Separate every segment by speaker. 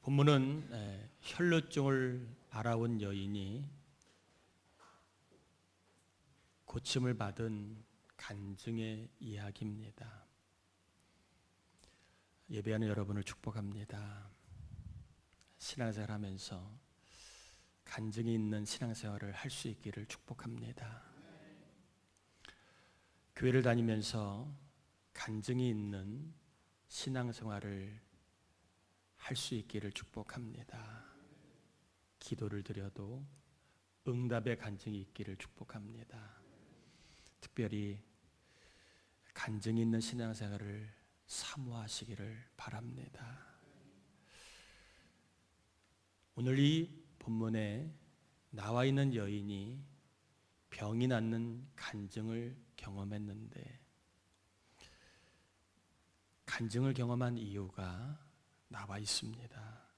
Speaker 1: 본문은 혈루증을 앓아온 여인이 고침을 받은 간증의 이야기입니다. 예배하는 여러분을 축복합니다. 신앙생활 하면서 간증이 있는 신앙생활을 할 수 있기를 축복합니다. 교회를 다니면서 간증이 있는 신앙생활을 할 수 있기를 축복합니다. 기도를 드려도 응답의 간증이 있기를 축복합니다. 특별히 간증이 있는 신앙생활을 사모하시기를 바랍니다. 오늘 이 본문에 나와 있는 여인이 병이 낫는 간증을 경험했는데, 간증을 경험한 이유가 나와 있습니다.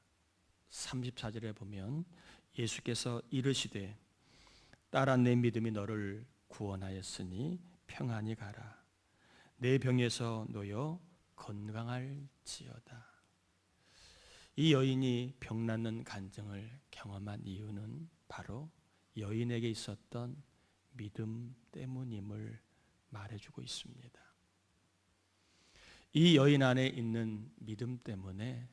Speaker 1: 34절에 보면 예수께서 이르시되 딸아 내 믿음이 너를 구원하였으니 평안히 가라. 내 병에서 놓여 건강할지어다. 이 여인이 병 낫는 간증을 경험한 이유는 바로 여인에게 있었던 믿음 때문임을 말해주고 있습니다. 이 여인 안에 있는 믿음 때문에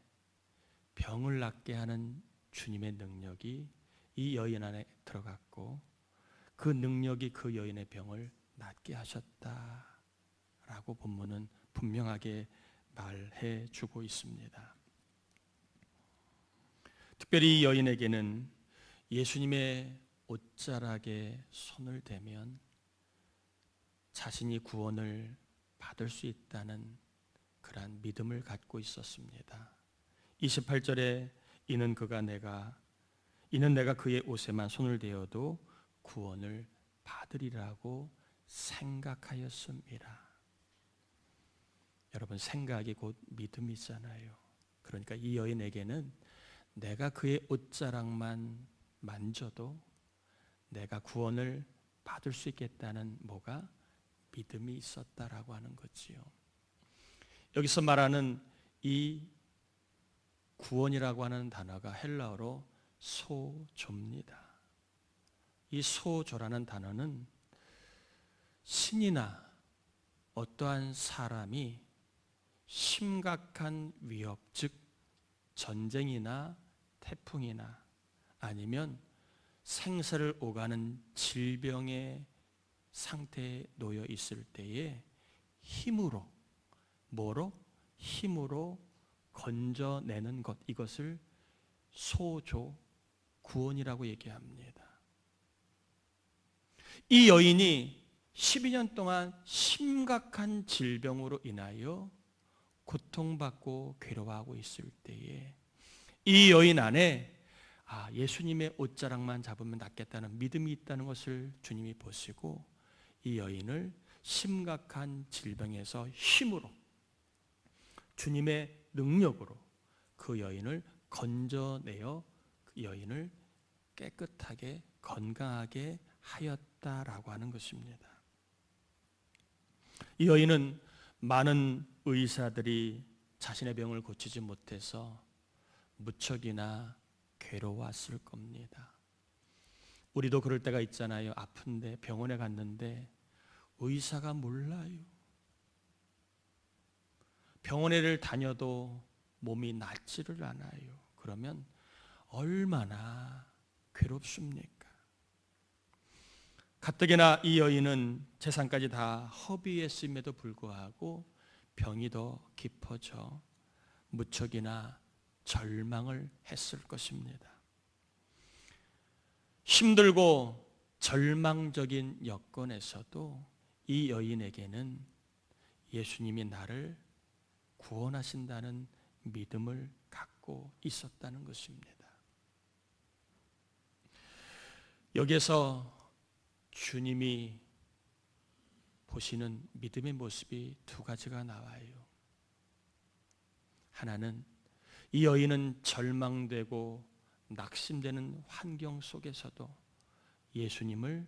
Speaker 1: 병을 낫게 하는 주님의 능력이 이 여인 안에 들어갔고, 그 능력이 그 여인의 병을 낫게 하셨다라고 본문은 분명하게 말해 주고 있습니다. 특별히 이 여인에게는 예수님의 옷자락에 손을 대면 자신이 구원을 받을 수 있다는 그러한 믿음을 갖고 있었습니다. 28절에 이는 내가 그의 옷에만 손을 대어도 구원을 받으리라고 생각하였음이라. 여러분, 생각이 곧 믿음이잖아요. 그러니까 이 여인에게는 내가 그의 옷자락만 만져도 내가 구원을 받을 수 있겠다는 뭐가 믿음이 있었다라고 하는 거지요. 여기서 말하는 이 구원이라고 하는 단어가 헬라어로 소조입니다. 이 소조라는 단어는 신이나 어떠한 사람이 심각한 위협, 즉 전쟁이나 태풍이나 아니면 생사를 오가는 질병의 상태에 놓여 있을 때에 힘으로 건져내는 것, 이것을 소조, 구원이라고 얘기합니다. 이 여인이 12년 동안 심각한 질병으로 인하여 고통받고 괴로워하고 있을 때에 이 여인 안에 예수님의 옷자락만 잡으면 낫겠다는 믿음이 있다는 것을 주님이 보시고 이 여인을 심각한 질병에서 힘으로, 주님의 능력으로 그 여인을 건져내어 그 여인을 깨끗하게 건강하게 하였다라고 하는 것입니다. 이 여인은 많은 의사들이 자신의 병을 고치지 못해서 무척이나 괴로웠을 겁니다. 우리도 그럴 때가 있잖아요. 아픈데 병원에 갔는데 의사가 몰라요. 병원에를 다녀도 몸이 낫지를 않아요. 그러면 얼마나 괴롭습니까? 가뜩이나 이 여인은 재산까지 다 허비했음에도 불구하고 병이 더 깊어져 무척이나 절망을 했을 것입니다. 힘들고 절망적인 여건에서도 이 여인에게는 예수님이 나를 구원하신다는 믿음을 갖고 있었다는 것입니다. 여기에서 주님이 보시는 믿음의 모습이 두 가지가 나와요. 하나는 이 여인은 절망되고 낙심되는 환경 속에서도 예수님을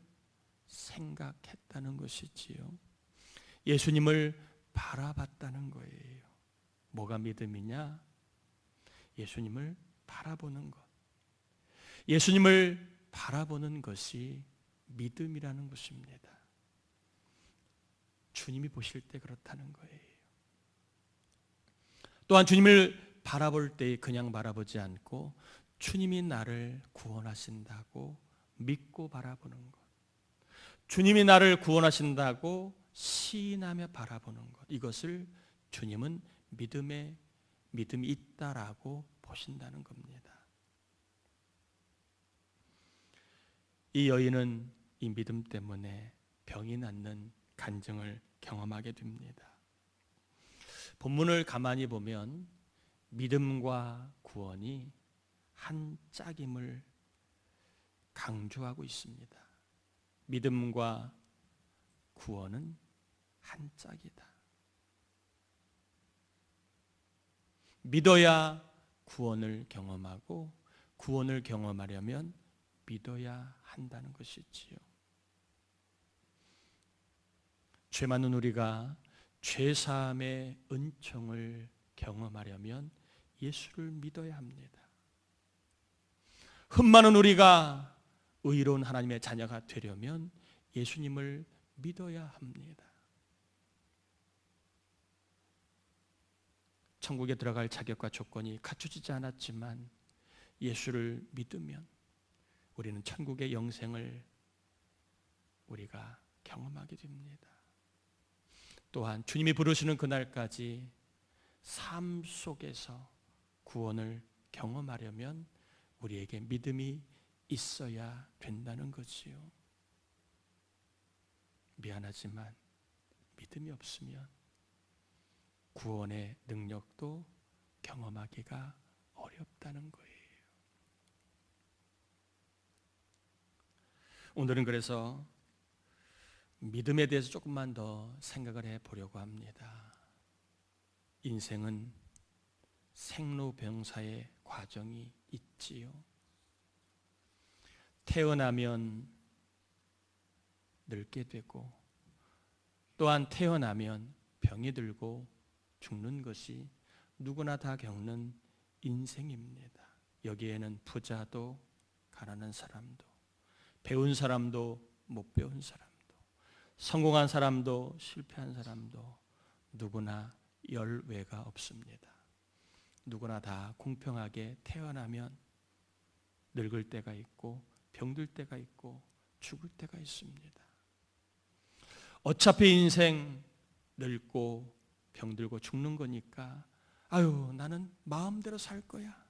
Speaker 1: 생각했다는 것이지요. 예수님을 바라봤다는 거예요. 뭐가 믿음이냐? 예수님을 바라보는 것. 예수님을 바라보는 것이 믿음이라는 것입니다. 주님이 보실 때 그렇다는 거예요. 또한 주님을 바라볼 때 그냥 바라보지 않고 주님이 나를 구원하신다고 믿고 바라보는 것. 주님이 나를 구원하신다고 시인하며 바라보는 것. 이것을 주님은 믿음이 있다라고 보신다는 겁니다. 이 여인은 이 믿음 때문에 병이 낫는 간증을 경험하게 됩니다. 본문을 가만히 보면 믿음과 구원이 한 짝임을 강조하고 있습니다. 믿음과 구원은 한 짝이다. 믿어야 구원을 경험하고 구원을 경험하려면 믿어야 한다는 것이지요. 죄 많은 우리가 죄사함의 은총을 경험하려면 예수를 믿어야 합니다. 흠 많은 우리가 의로운 하나님의 자녀가 되려면 예수님을 믿어야 합니다. 천국에 들어갈 자격과 조건이 갖춰지지 않았지만 예수를 믿으면 우리는 천국의 영생을 우리가 경험하게 됩니다. 또한 주님이 부르시는 그날까지 삶 속에서 구원을 경험하려면 우리에게 믿음이 있어야 된다는 거지요. 미안하지만 믿음이 없으면 구원의 능력도 경험하기가 어렵다는 거예요. 오늘은 그래서 믿음에 대해서 조금만 더 생각을 해보려고 합니다. 인생은 생로병사의 과정이 있지요. 태어나면 늙게 되고 또한 태어나면 병이 들고 죽는 것이 누구나 다 겪는 인생입니다. 여기에는 부자도 가난한 사람도 배운 사람도 못 배운 사람도 성공한 사람도 실패한 사람도 누구나 열외가 없습니다. 누구나 다 공평하게 태어나면 늙을 때가 있고 병들 때가 있고 죽을 때가 있습니다. 어차피 인생 늙고 병들고 죽는 거니까 아유 나는 마음대로 살 거야.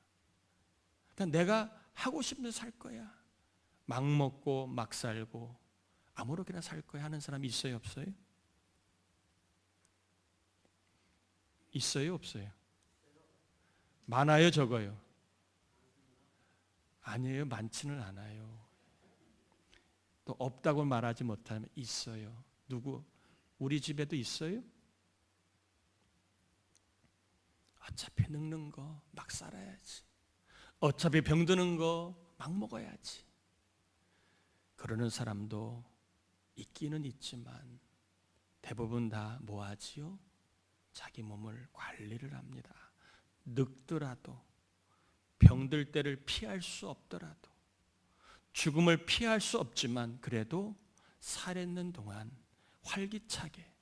Speaker 1: 그냥 내가 하고 싶은 대로 살 거야. 막 먹고 막 살고 아무렇게나 살 거야 하는 사람이 있어요 없어요? 있어요 없어요? 많아요 적어요? 아니에요 많지는 않아요. 또 없다고 말하지 못하면 있어요. 누구? 우리 집에도 있어요? 어차피 늙는 거 막 살아야지. 어차피 병드는 거 막 먹어야지. 그러는 사람도 있기는 있지만 대부분 다 뭐하지요? 자기 몸을 관리를 합니다. 늙더라도 병들 때를 피할 수 없더라도 죽음을 피할 수 없지만 그래도 살아있는 동안 활기차게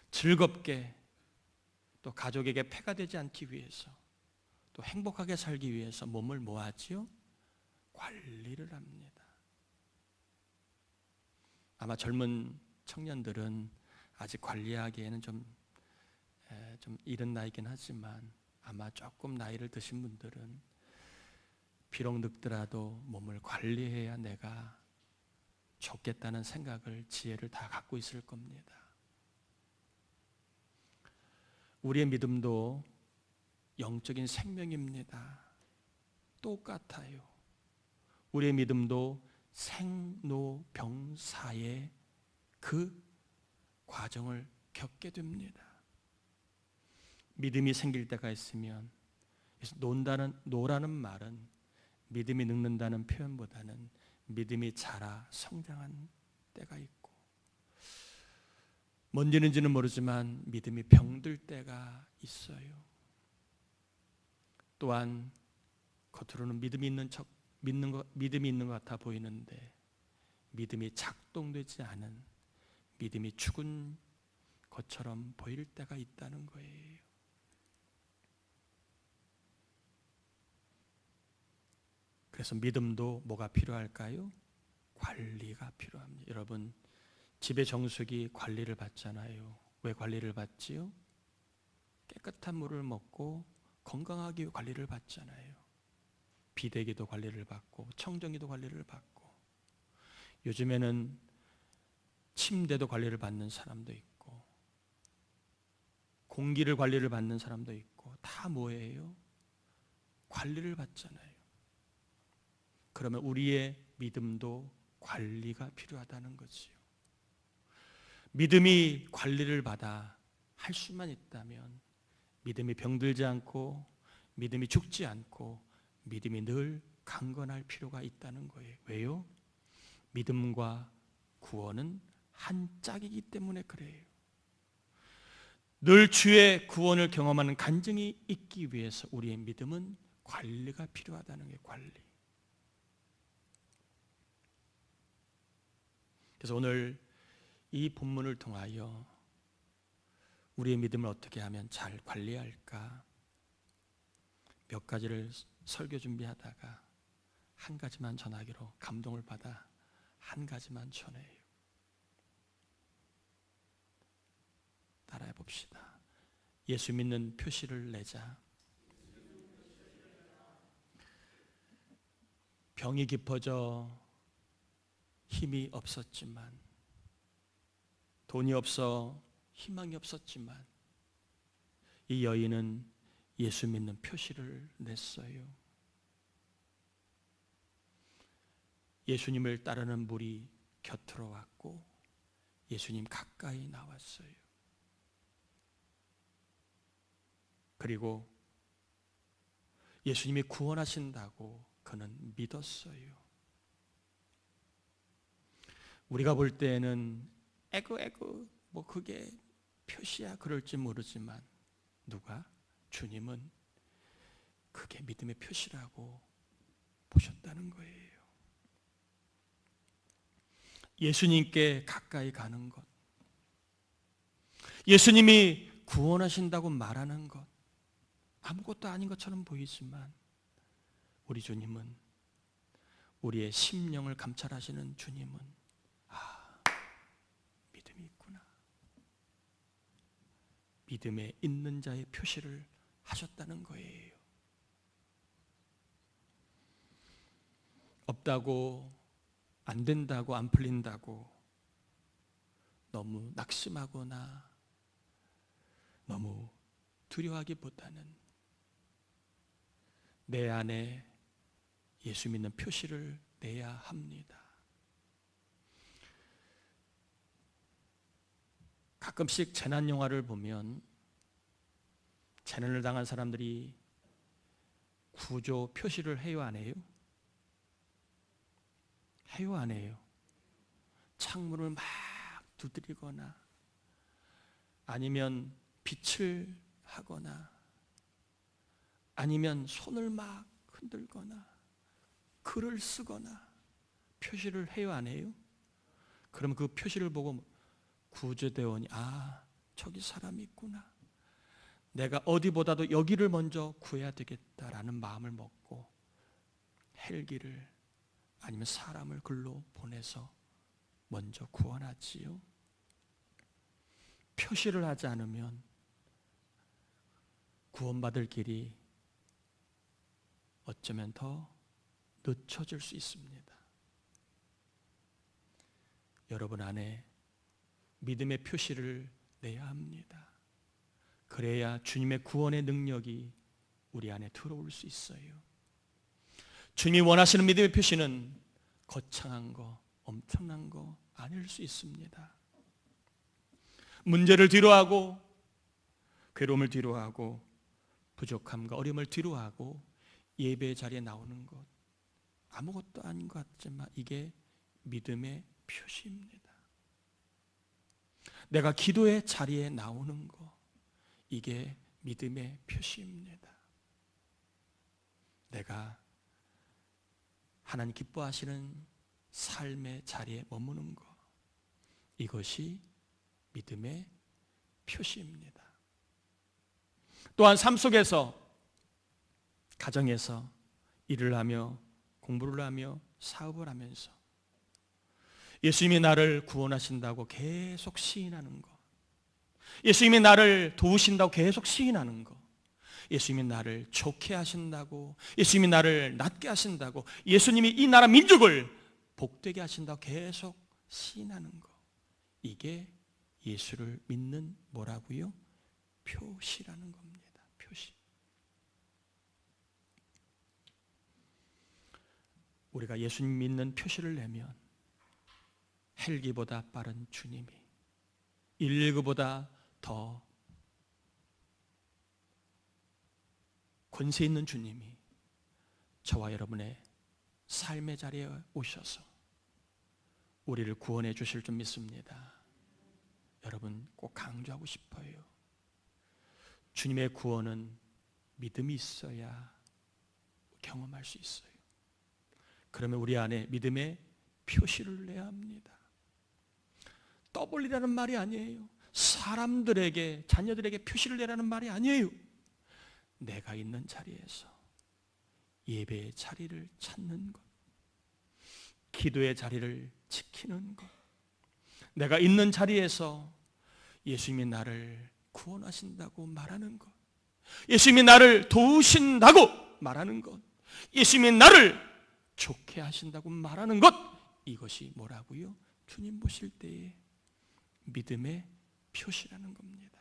Speaker 1: 즐겁게 또 가족에게 폐가 되지 않기 위해서 또 행복하게 살기 위해서 몸을 뭐하지요? 관리를 합니다. 아마 젊은 청년들은 아직 관리하기에는 좀 이른 나이긴 하지만 아마 조금 나이를 드신 분들은 비록 늙더라도 몸을 관리해야 내가 좋겠다는 생각을 지혜를 다 갖고 있을 겁니다. 우리의 믿음도 영적인 생명입니다. 똑같아요. 우리의 믿음도 생로병사의 그 과정을 겪게 됩니다. 믿음이 생길 때가 있으면 노라는 말은 믿음이 늙는다는 표현보다는 믿음이 자라 성장한 때가 있고 뭔지는지는 모르지만 믿음이 병들 때가 있어요. 또한 겉으로는 믿음이 있는 것 같아 보이는데 믿음이 작동되지 않은, 믿음이 죽은 것처럼 보일 때가 있다는 거예요. 그래서 믿음도 뭐가 필요할까요? 관리가 필요합니다. 여러분, 집의 정수기 관리를 받잖아요. 왜 관리를 받지요? 깨끗한 물을 먹고 건강하게 관리를 받잖아요. 비대기도 관리를 받고 청정기도 관리를 받고, 요즘에는 침대도 관리를 받는 사람도 있고 공기를 관리를 받는 사람도 있고, 다 뭐예요? 관리를 받잖아요. 그러면 우리의 믿음도 관리가 필요하다는 거지요. 믿음이 관리를 받아 할 수만 있다면 믿음이 병들지 않고 믿음이 죽지 않고 믿음이 늘 강건할 필요가 있다는 거예요. 왜요? 믿음과 구원은 한 짝이기 때문에 그래요. 늘 주의 구원을 경험하는 간증이 있기 위해서 우리의 믿음은 관리가 필요하다는 게 관리. 그래서 오늘 이 본문을 통하여 우리의 믿음을 어떻게 하면 잘 관리할까 몇 가지를 설교 준비하다가 한 가지만 전하기로 감동을 받아 한 가지만 전해요. 따라해 봅시다. 예수 믿는 표시를 내자. 병이 깊어져 힘이 없었지만, 돈이 없어 희망이 없었지만, 이 여인은 예수 믿는 표시를 냈어요. 예수님을 따르는 무리 곁으로 왔고 예수님 가까이 나왔어요. 그리고 예수님이 구원하신다고 그는 믿었어요. 우리가 볼 때에는 에그 뭐 그게 표시야 그럴지 모르지만, 누가? 주님은 그게 믿음의 표시라고 보셨다는 거예요. 예수님께 가까이 가는 것, 예수님이 구원하신다고 말하는 것, 아무것도 아닌 것처럼 보이지만 우리 주님은, 우리의 심령을 감찰하시는 주님은 믿음이 있구나, 믿음에 있는 자의 표시를 하셨다는 거예요. 없다고, 안 된다고, 안 풀린다고 너무 낙심하거나 너무 두려워하기보다는 내 안에 예수 믿는 표시를 내야 합니다. 가끔씩 재난 영화를 보면 재난을 당한 사람들이 구조 표시를 해요, 안 해요? 해요, 안 해요? 창문을 막 두드리거나 아니면 빛을 하거나 아니면 손을 막 흔들거나 글을 쓰거나 표시를 해요, 안 해요? 그럼 그 표시를 보고 구조대원이 저기 사람이 있구나, 내가 어디보다도 여기를 먼저 구해야 되겠다라는 마음을 먹고 헬기를 아니면 사람을 글로 보내서 먼저 구원하지요. 표시를 하지 않으면 구원받을 길이 어쩌면 더 늦춰질 수 있습니다. 여러분 안에 믿음의 표시를 내야 합니다. 그래야 주님의 구원의 능력이 우리 안에 들어올 수 있어요. 주님이 원하시는 믿음의 표시는 거창한 거, 엄청난 거 아닐 수 있습니다. 문제를 뒤로하고 괴로움을 뒤로하고 부족함과 어려움을 뒤로하고 예배의 자리에 나오는 것, 아무것도 아닌 것 같지만 이게 믿음의 표시입니다. 내가 기도의 자리에 나오는 것, 이게 믿음의 표시입니다. 내가 하나님 기뻐하시는 삶의 자리에 머무는 것, 이것이 믿음의 표시입니다. 또한 삶 속에서, 가정에서 일을 하며 공부를 하며 사업을 하면서 예수님이 나를 구원하신다고 계속 시인하는 것, 예수님이 나를 도우신다고 계속 시인하는 것, 예수님이 나를 좋게 하신다고, 예수님이 나를 낫게 하신다고, 예수님이 이 나라 민족을 복되게 하신다고 계속 시인하는 것, 이게 예수를 믿는 뭐라고요? 표시라는 겁니다. 표시. 우리가 예수님 믿는 표시를 내면 헬기보다 빠른 주님이, 119보다 더 권세 있는 주님이 저와 여러분의 삶의 자리에 오셔서 우리를 구원해 주실 줄 믿습니다. 여러분, 꼭 강조하고 싶어요. 주님의 구원은 믿음이 있어야 경험할 수 있어요. 그러면 우리 안에 믿음의 표시를 내야 합니다. 떠벌리라는 말이 아니에요. 사람들에게, 자녀들에게 표시를 내라는 말이 아니에요. 내가 있는 자리에서 예배의 자리를 찾는 것, 기도의 자리를 지키는 것, 내가 있는 자리에서 예수님이 나를 구원하신다고 말하는 것, 예수님이 나를 도우신다고 말하는 것, 예수님이 나를 좋게 하신다고 말하는 것, 이것이 뭐라고요? 주님 보실 때의 믿음의 표시라는 겁니다.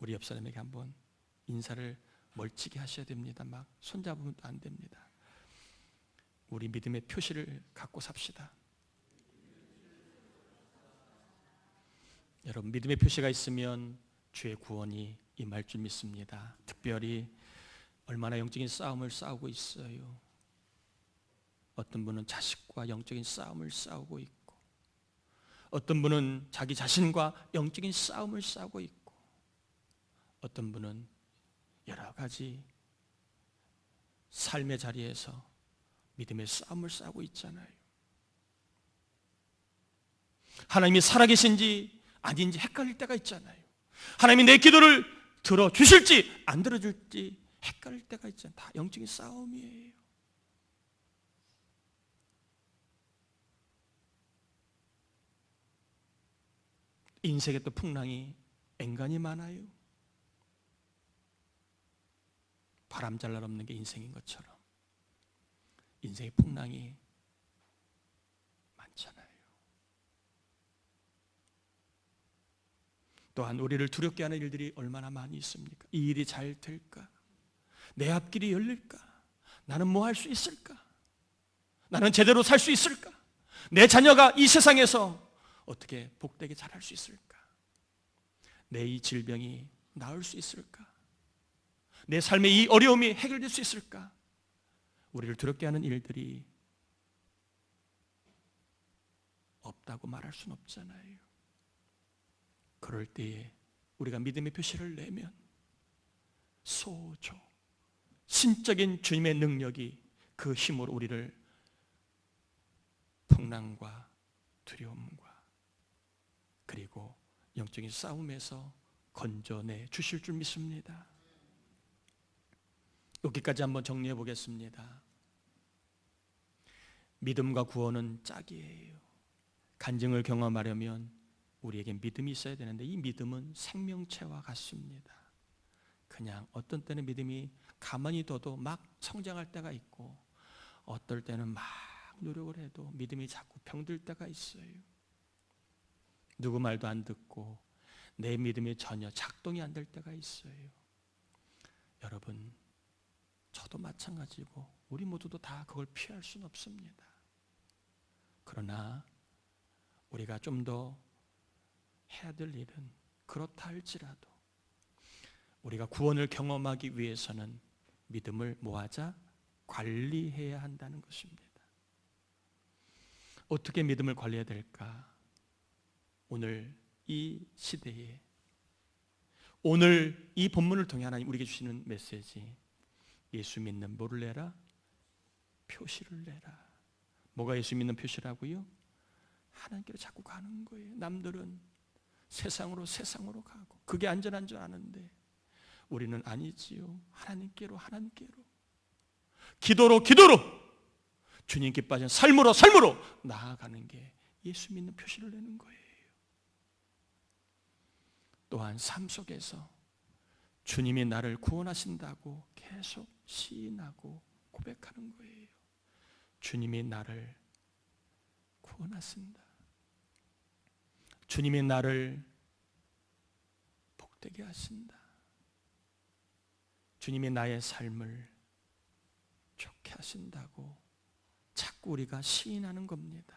Speaker 1: 우리 옆 사람에게 한번 인사를 멀찍이 하셔야 됩니다. 막 손잡으면 안 됩니다. 우리 믿음의 표시를 갖고 삽시다. 여러분, 믿음의 표시가 있으면 주의 구원이 임할 줄 믿습니다. 특별히 얼마나 영적인 싸움을 싸우고 있어요. 어떤 분은 자식과 영적인 싸움을 싸우고 있고, 어떤 분은 자기 자신과 영적인 싸움을 싸우고 있고, 어떤 분은 여러 가지 삶의 자리에서 믿음의 싸움을 싸우고 있잖아요. 하나님이 살아계신지 아닌지 헷갈릴 때가 있잖아요. 하나님이 내 기도를 들어주실지 안 들어줄지 헷갈릴 때가 있잖아요. 다 영적인 싸움이에요. 인생의 또 풍랑이 앵간히 많아요. 바람잘 날 없는 게 인생인 것처럼 인생의 풍랑이 많잖아요. 또한 우리를 두렵게 하는 일들이 얼마나 많이 있습니까? 이 일이 잘 될까? 내 앞길이 열릴까? 나는 뭐 할 수 있을까? 나는 제대로 살 수 있을까? 내 자녀가 이 세상에서 어떻게 복되게 자랄 수 있을까? 내 이 질병이 나을 수 있을까? 내 삶의 이 어려움이 해결될 수 있을까? 우리를 두렵게 하는 일들이 없다고 말할 수는 없잖아요. 그럴 때에 우리가 믿음의 표시를 내면 소조, 신적인 주님의 능력이 그 힘으로 우리를 풍랑과 두려움과 그리고 영적인 싸움에서 건져내 주실 줄 믿습니다. 여기까지 한번 정리해 보겠습니다. 믿음과 구원은 짝이에요. 간증을 경험하려면 우리에게 믿음이 있어야 되는데 이 믿음은 생명체와 같습니다. 그냥 어떤 때는 믿음이 가만히 둬도 막 성장할 때가 있고 어떨 때는 막 노력을 해도 믿음이 자꾸 병들 때가 있어요. 누구 말도 안 듣고 내 믿음이 전혀 작동이 안 될 때가 있어요. 여러분, 저도 마찬가지고 우리 모두도 다 그걸 피할 수는 없습니다. 그러나 우리가 좀 더 해야 될 일은 그렇다 할지라도 우리가 구원을 경험하기 위해서는 믿음을 뭐하자? 관리해야 한다는 것입니다. 어떻게 믿음을 관리해야 될까? 오늘 이 시대에 오늘 이 본문을 통해 하나님 우리에게 주시는 메시지, 예수 믿는 뭐를 내라? 표시를 내라. 뭐가 예수 믿는 표시라고요? 하나님께로 자꾸 가는 거예요. 남들은 세상으로 가고 그게 안전한 줄 아는데 우리는 아니지요. 하나님께로 기도로 주님께 빠진 삶으로 나아가는 게 예수 믿는 표시를 내는 거예요. 또한 삶 속에서 주님이 나를 구원하신다고 계속 시인하고 고백하는 거예요. 주님이 나를 구원하신다. 주님이 나를 복되게 하신다. 주님이 나의 삶을 좋게 하신다고 자꾸 우리가 시인하는 겁니다.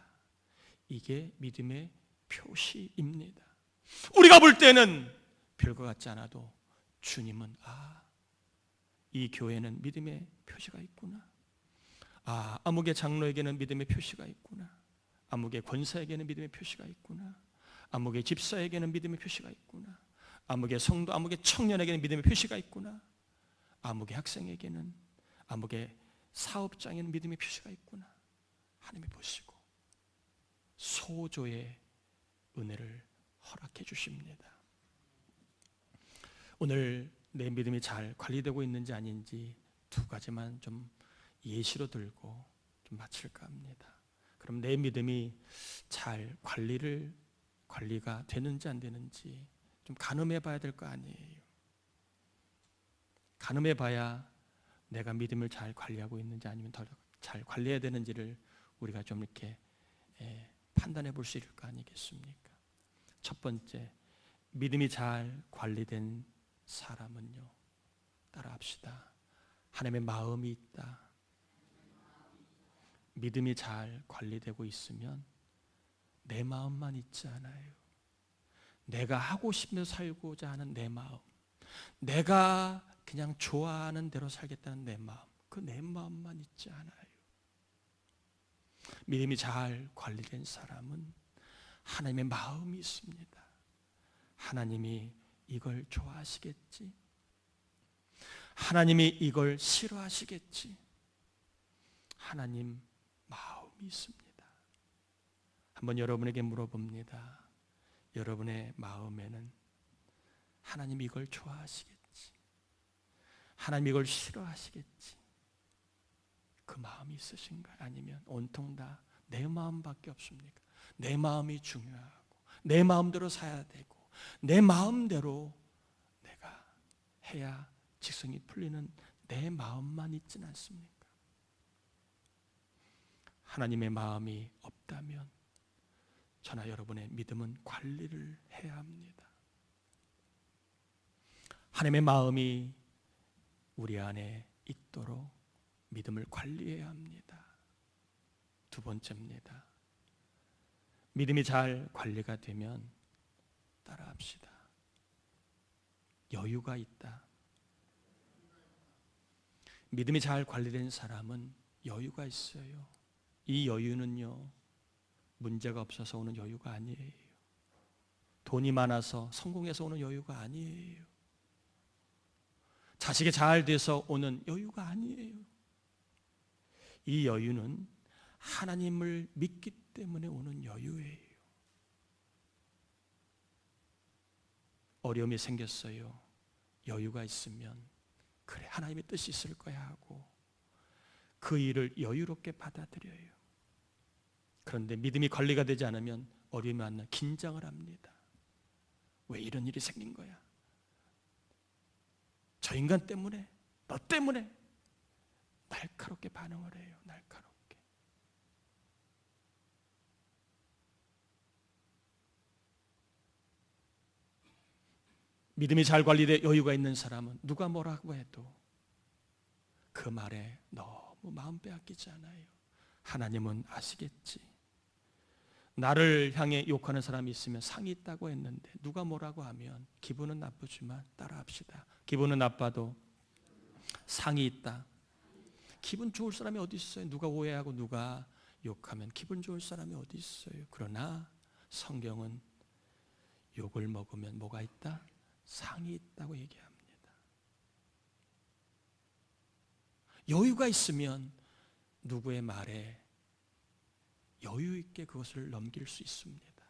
Speaker 1: 이게 믿음의 표시입니다. 우리가 볼 때는 별거 같지 않아도 주님은 이 교회는 믿음의 표시가 있구나. 아무개 장로에게는 믿음의 표시가 있구나. 아무개 권사에게는 믿음의 표시가 있구나. 아무개 집사에게는 믿음의 표시가 있구나. 아무개 성도, 아무개 청년에게는 믿음의 표시가 있구나. 아무개 학생에게는, 아무개 사업장에는 믿음의 표시가 있구나. 하나님이 보시고 소조의 은혜를 허락해 주십니다. 오늘 내 믿음이 잘 관리되고 있는지 아닌지 두 가지만 좀 예시로 들고 좀 마칠까 합니다. 그럼 내 믿음이 잘 관리가 되는지 안 되는지 좀 가늠해 봐야 될 거 아니에요. 가늠해 봐야 내가 믿음을 잘 관리하고 있는지 아니면 더 잘 관리해야 되는지를 우리가 좀 이렇게 판단해 볼 수 있을 거 아니겠습니까? 첫 번째, 믿음이 잘 관리된 사람은요, 따라합시다. 하나님의 마음이 있다. 믿음이 잘 관리되고 있으면 내 마음만 있지 않아요. 내가 하고 싶으면서 살고자 하는 내 마음, 내가 그냥 좋아하는 대로 살겠다는 내 마음, 그 내 마음만 있지 않아요. 믿음이 잘 관리된 사람은 하나님의 마음이 있습니다. 하나님이 이걸 좋아하시겠지? 하나님이 이걸 싫어하시겠지? 하나님 마음이 있습니다. 한번 여러분에게 물어봅니다. 여러분의 마음에는 하나님이 이걸 좋아하시겠지? 하나님이 이걸 싫어하시겠지? 그 마음이 있으신가요? 아니면 온통 다 내 마음밖에 없습니까? 내 마음이 중요하고 내 마음대로 살아야 되고 내 마음대로 내가 해야 직성이 풀리는 내 마음만 있지는 않습니까? 하나님의 마음이 없다면 저나 여러분의 믿음은 관리를 해야 합니다. 하나님의 마음이 우리 안에 있도록 믿음을 관리해야 합니다. 두 번째입니다. 믿음이 잘 관리가 되면 따라합시다. 여유가 있다. 믿음이 잘 관리된 사람은 여유가 있어요. 이 여유는요, 문제가 없어서 오는 여유가 아니에요. 돈이 많아서 성공해서 오는 여유가 아니에요. 자식이 잘 돼서 오는 여유가 아니에요. 이 여유는 하나님을 믿기 때문에 오는 여유예요. 어려움이 생겼어요. 여유가 있으면 그래, 하나님의 뜻이 있을 거야 하고 그 일을 여유롭게 받아들여요. 그런데 믿음이 관리가 되지 않으면 어려움이 만나 긴장을 합니다. 왜 이런 일이 생긴 거야? 저 인간 때문에, 너 때문에 날카롭게 반응을 해요. 날카롭게. 믿음이 잘 관리돼 여유가 있는 사람은 누가 뭐라고 해도 그 말에 너무 마음 빼앗기지 않아요. 하나님은 아시겠지. 나를 향해 욕하는 사람이 있으면 상이 있다고 했는데 누가 뭐라고 하면 기분은 나쁘지만 따라합시다. 기분은 나빠도 상이 있다. 기분 좋을 사람이 어디 있어요? 누가 오해하고 누가 욕하면 기분 좋을 사람이 어디 있어요? 그러나 성경은 욕을 먹으면 뭐가 있다? 상이 있다고 얘기합니다. 여유가 있으면 누구의 말에 여유 있게 그것을 넘길 수 있습니다.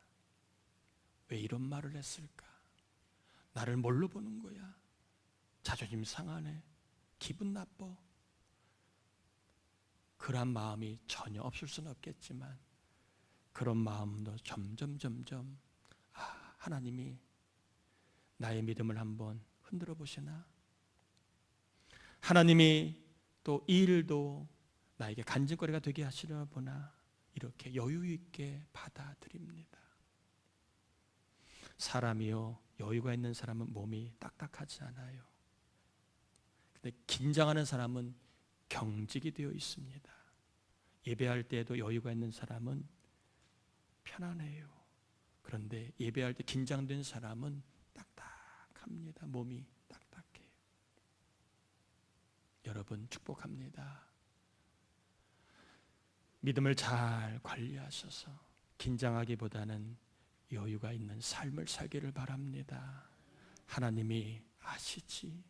Speaker 1: 왜 이런 말을 했을까? 나를 뭘로 보는 거야? 자존심 상하네. 기분 나빠. 그런 마음이 전혀 없을 수는 없겠지만 그런 마음도 점점 하나님이 나의 믿음을 한번 흔들어 보시나? 하나님이 또 이 일도 나에게 간증거리가 되게 하시려 보나? 이렇게 여유 있게 받아들입니다. 사람이요, 여유가 있는 사람은 몸이 딱딱하지 않아요. 근데 긴장하는 사람은 경직이 되어 있습니다. 예배할 때에도 여유가 있는 사람은 편안해요. 그런데 예배할 때 긴장된 사람은 딱딱합니다. 몸이 딱딱해요. 여러분 축복합니다. 믿음을 잘 관리하셔서 긴장하기보다는 여유가 있는 삶을 살기를 바랍니다. 하나님이 아시지.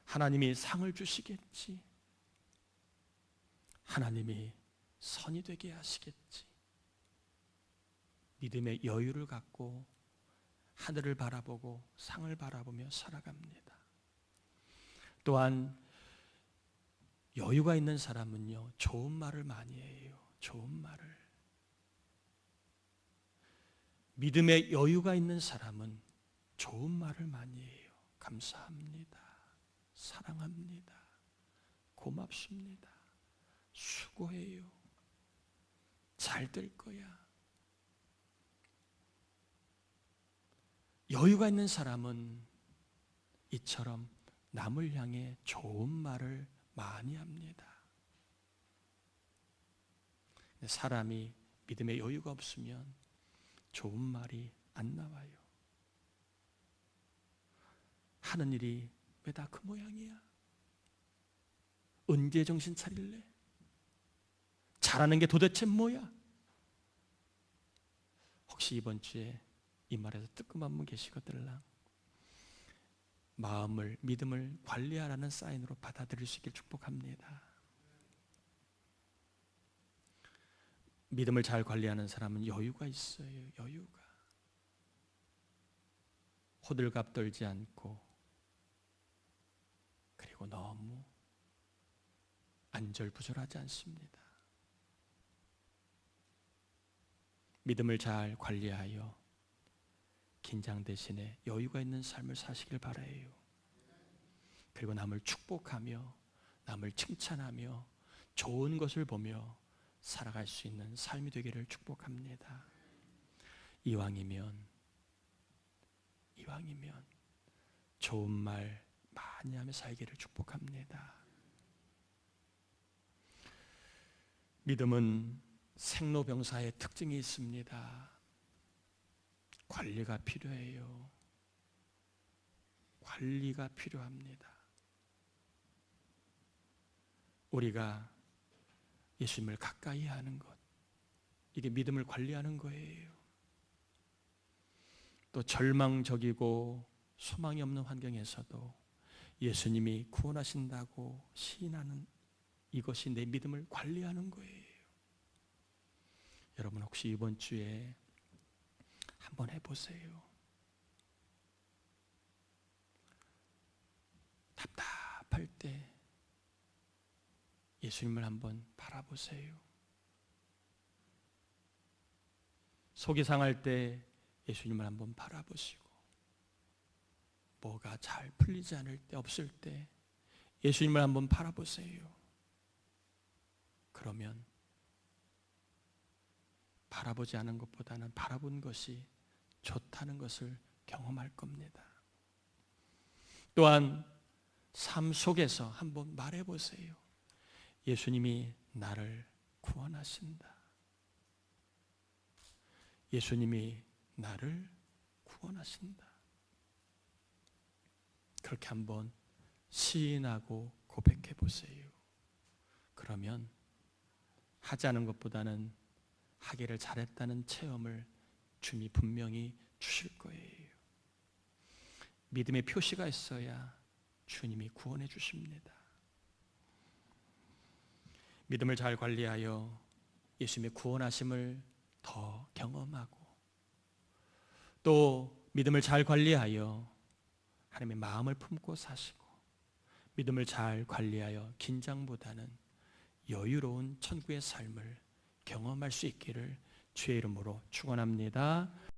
Speaker 1: 하나님이 상을 주시겠지. 하나님이 선이 되게 하시겠지. 믿음의 여유를 갖고 하늘을 바라보고 상을 바라보며 살아갑니다. 또한 여유가 있는 사람은요, 좋은 말을 많이 해요. 좋은 말을. 믿음의 여유가 있는 사람은 좋은 말을 많이 해요. 감사합니다. 사랑합니다. 고맙습니다. 수고해요. 잘 될 거야. 여유가 있는 사람은 이처럼 남을 향해 좋은 말을 많이 합니다. 사람이 믿음의 여유가 없으면 좋은 말이 안 나와요. 하는 일이 왜 다 그 모양이야? 언제 정신 차릴래? 잘하는 게 도대체 뭐야? 혹시 이번 주에 이 말에서 뜨끔한 분 계시거들랑 마음을, 믿음을 관리하라는 사인으로 받아들일 수 있길 축복합니다. 믿음을 잘 관리하는 사람은 여유가 있어요. 여유가. 호들갑 떨지 않고, 그리고 너무 안절부절하지 않습니다. 믿음을 잘 관리하여 긴장 대신에 여유가 있는 삶을 사시길 바라요. 그리고 남을 축복하며 남을 칭찬하며 좋은 것을 보며 살아갈 수 있는 삶이 되기를 축복합니다. 이왕이면 좋은 말 많이 하며 살기를 축복합니다. 믿음은 생로병사의 특징이 있습니다. 관리가 필요해요. 관리가 필요합니다. 우리가 예수님을 가까이 하는 것, 이게 믿음을 관리하는 거예요. 또 절망적이고 소망이 없는 환경에서도 예수님이 구원하신다고 시인하는 이것이 내 믿음을 관리하는 거예요. 여러분 혹시 이번 주에 한번 해보세요. 답답할 때 예수님을 한번 바라보세요. 속이 상할 때 예수님을 한번 바라보시고, 뭐가 잘 풀리지 않을 때, 없을 때 예수님을 한번 바라보세요. 그러면 바라보지 않은 것보다는 바라본 것이 좋다는 것을 경험할 겁니다. 또한 삶 속에서 한번 말해보세요. 예수님이 나를 구원하신다. 예수님이 나를 구원하신다. 그렇게 한번 시인하고 고백해 보세요. 그러면 하지 않은 것보다는 하기를 잘했다는 체험을 주님이 분명히 주실 거예요. 믿음의 표시가 있어야 주님이 구원해 주십니다. 믿음을 잘 관리하여 예수님의 구원하심을 더 경험하고, 또 믿음을 잘 관리하여 하나님의 마음을 품고 사시고, 믿음을 잘 관리하여 긴장보다는 여유로운 천국의 삶을 경험할 수 있기를 주의 이름으로 축원합니다.